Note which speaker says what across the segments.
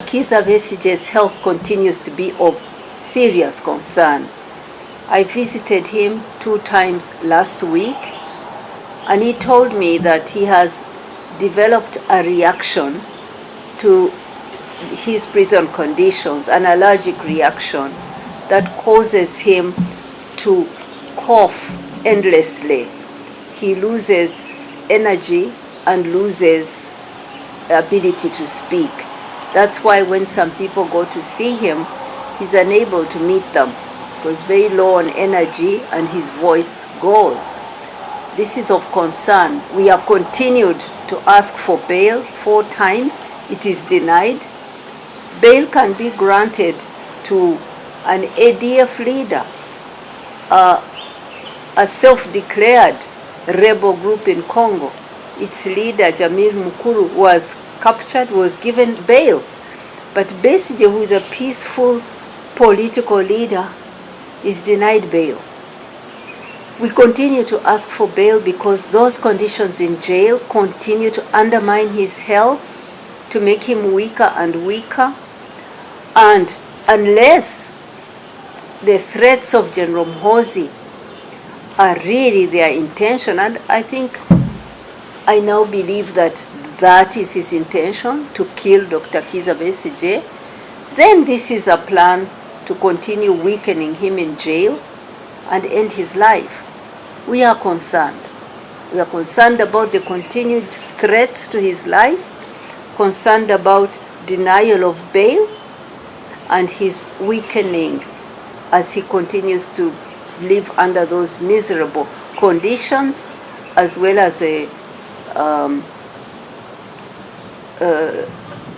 Speaker 1: Kizza Besigye's health continues to be of serious concern. I visited him 2 times last week, and he told me that he has developed a reaction to his prison conditions, an allergic reaction that causes him to cough endlessly. He loses energy and loses ability to speak. That's why when some people go to see him, he's unable to meet them. He was very low on energy and his voice goes. This is of concern. We have continued to ask for bail 4 times. It is denied. Bail can be granted to an ADF leader, a self-declared rebel group in Congo. Its leader, Jamil Mukuru, was captured, was given bail. But Besigye, who is a peaceful political leader, is denied bail. We continue to ask for bail because those conditions in jail continue to undermine his health, to make him weaker and weaker. And unless the threats of General Muhoozi are really their intention, and I now believe that that is his intention, to kill Dr. Kizza Besigye, then this is a plan to continue weakening him in jail and end his life. We are concerned. We are concerned about the continued threats to his life, concerned about denial of bail, and his weakening as he continues to live under those miserable conditions, as well as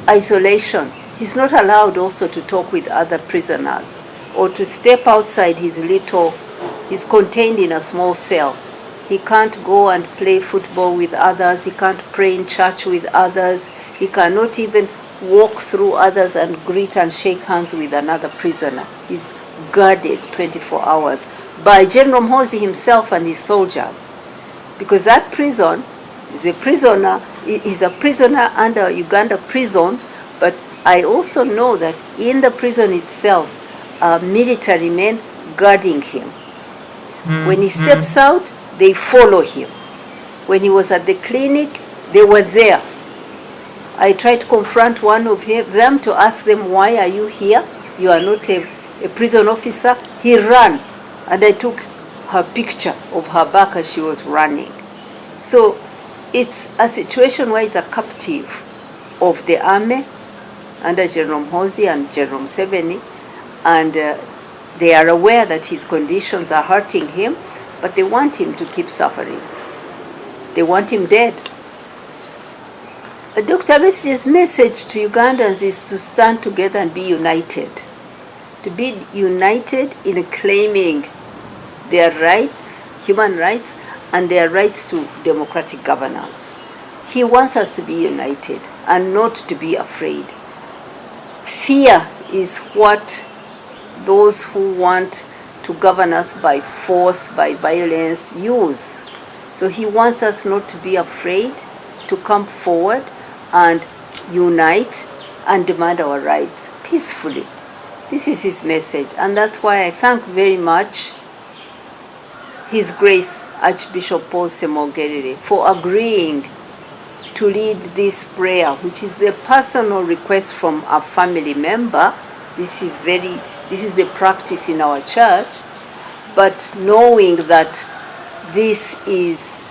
Speaker 1: isolation. He's not allowed also to talk with other prisoners or to step outside he's contained in a small cell. He can't go and play football with others. He can't pray in church with others. He cannot even walk through others and greet and shake hands with another prisoner. He's guarded 24 hours by General Muhoozi himself and his soldiers. Because that prison is a prisoner under Uganda prisons, but I also know that in the prison itself are military men guarding him. When he steps out, they follow him. When he was at the clinic, they were there. I tried to confront one of them to ask them, why are you here? You are not a prison officer. He ran, and I took her picture of her back as she was running. So it's a situation where he's a captive of the army under General Muhoozi and General Museveni, and they are aware that his conditions are hurting him, but they want him to keep suffering. They want him dead. Dr. Besigye's message to Ugandans is to stand together and be united. To be united in claiming their rights, human rights, and their rights to democratic governance. He wants us to be united and not to be afraid. Fear is what those who want to govern us by force, by violence, use. So he wants us not to be afraid, to come forward and unite and demand our rights peacefully. This is his message, and that's why I thank very much His Grace Archbishop Paul Semogerere for agreeing to lead this prayer, which is a personal request from a family member. This is the practice in our church, but knowing that this is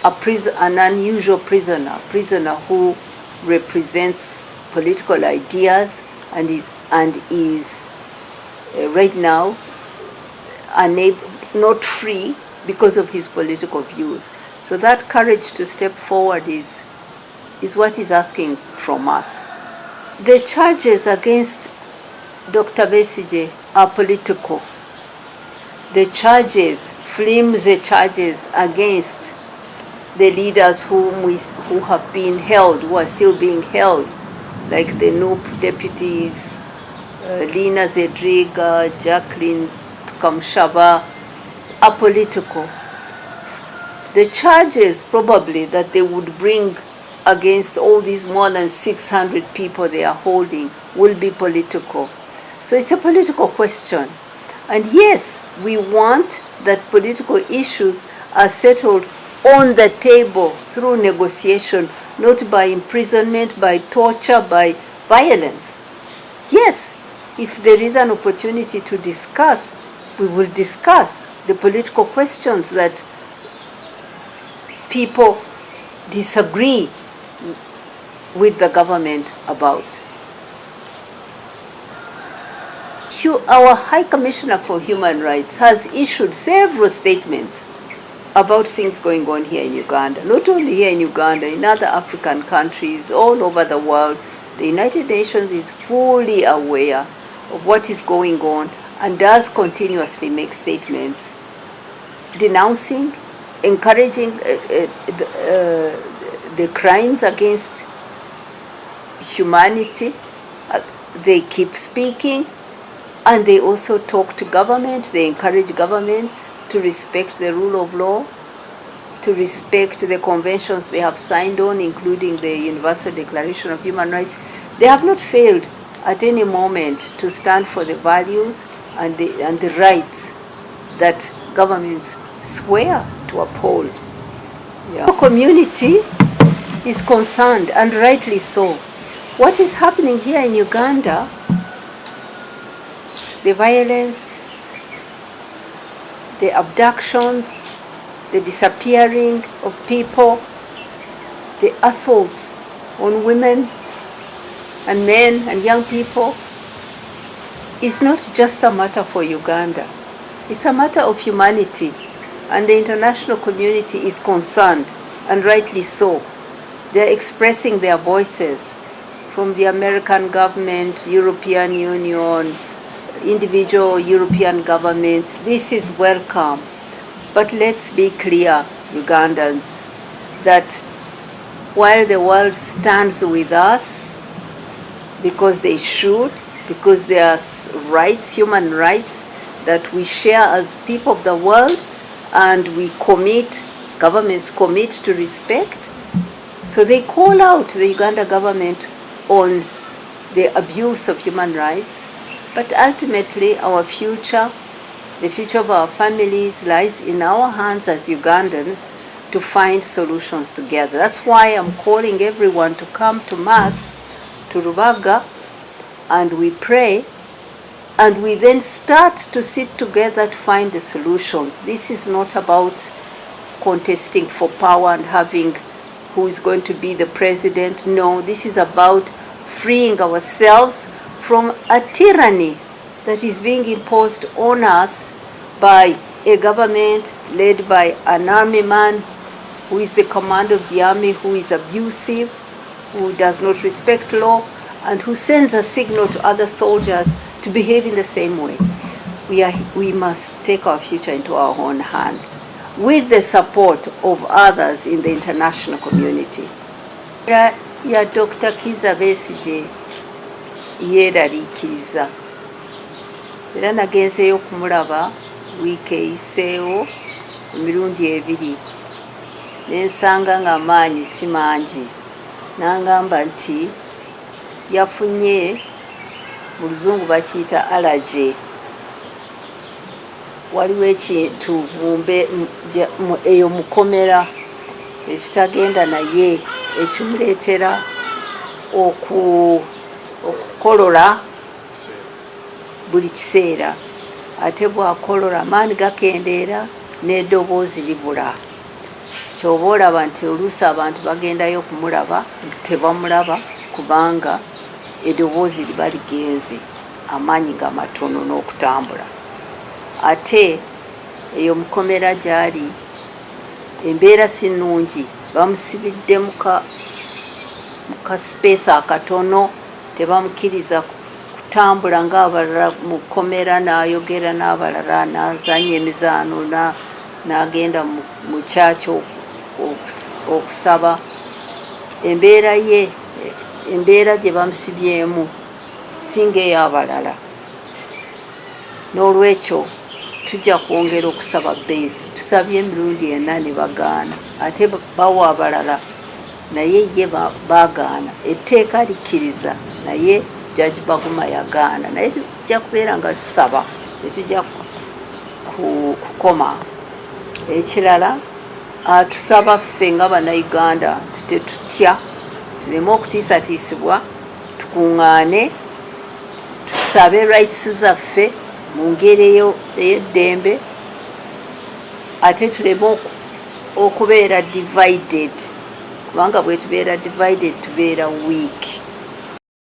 Speaker 1: an unusual prisoner who represents political ideas and is right now not free because of his political views. So that courage to step forward is what he's asking from us. The charges against Dr. Besigye are political. The charges, flimsy charges against the leaders who have been held, who are still being held, like the NUP deputies, Lina Zedriga, Jacqueline Kamshaba, are political. The charges probably that they would bring against all these more than 600 people they are holding will be political. So it's a political question. And yes, we want that political issues are settled on the table through negotiation, not by imprisonment, by torture, by violence. Yes, if there is an opportunity to discuss, we will discuss the political questions that people disagree with the government about. Our High Commissioner for Human Rights has issued several statements about things going on here in Uganda, not only here in Uganda, in other African countries, all over the world. The United Nations is fully aware of what is going on and does continuously make statements denouncing, encouraging the crimes against humanity. They keep speaking, and they also talk to government. They encourage governments to respect the rule of law, to respect the conventions they have signed on, including the Universal Declaration of Human Rights. They have not failed at any moment to stand for the values and the rights that governments swear to uphold. Yeah. The community is concerned, and rightly so. What is happening here in Uganda, the violence, the abductions, the disappearing of people, the assaults on women and men and young people, is not just a matter for Uganda. It's a matter of humanity, and the international community is concerned, and rightly so. They're expressing their voices, from the American government, European Union, individual European governments. This is welcome. But let's be clear, Ugandans, that while the world stands with us, because they should, because there are rights, human rights, that we share as people of the world, and we commit, governments commit to respect. So they call out the Uganda government on the abuse of human rights, but ultimately our future, the future of our families, lies in our hands as Ugandans to find solutions together. That's why I'm calling everyone to come to Mass, to Rubaga, and we pray, and we then start to sit together to find the solutions. This is not about contesting for power and having who is going to be the president. No, this is about freeing ourselves from a tyranny that is being imposed on us by a government led by an army man who is the commander of the army, who is abusive, who does not respect law, and who sends a signal to other soldiers to behave in the same way. We must take our future into our own hands with the support of others in the international community. Ya Dr. Kiza Besigye yeeraliikiriza. Era nagenzeeyo okumulaba wiiki eyiseewo emirundi ebiri, ne nsanga ng'amaanyi si mangi. N'angamba nti yafunye, mu Luzungu bakiyita allergy. Waliwo ekintu eyo mukomera ekitagenda naye ekimuleetera okukolola buli kiseera. Ate bw'akolola amaanyi gakendeera n'eddoboozi libula. Ky'oba olaba nti oluusi abantu bagendayo okumulaba tebamulaba kubanga eddoboozi liba ligenze, amaanyi nga matono n'okutambula. Ate eyo mukomera gy'ali embeera si nnungi, bamusibidde mu kaspace akatono, tebamukkiriza kutambula ng'abalala mu kkomera, n'ayogera n'abalala, n'azanya emizaano, n'agenda mu kyaki okusaba. Embeera gye bamusibyemu singa ey'abalala. N'olwekyo tujja kwongera okusaba bbeeyi. Tusabye emirundi 4 ne bagaana, ate bawa abalala naye ye baagaana. Etteeka likkiriza naye Judge Baguma yagaana. Naye tujja kubeera nga tusaba, tetujja kukoma. Ekirala tusaba ffe nga bannayuganda tetutya, tuleme okutiisatiisibwa, tukuŋŋaane tusabe rights zaffe mu ngeri ey'eddembe, ate tuleme okubeera divided, kubanga bwe tubeera divided tubeera weak.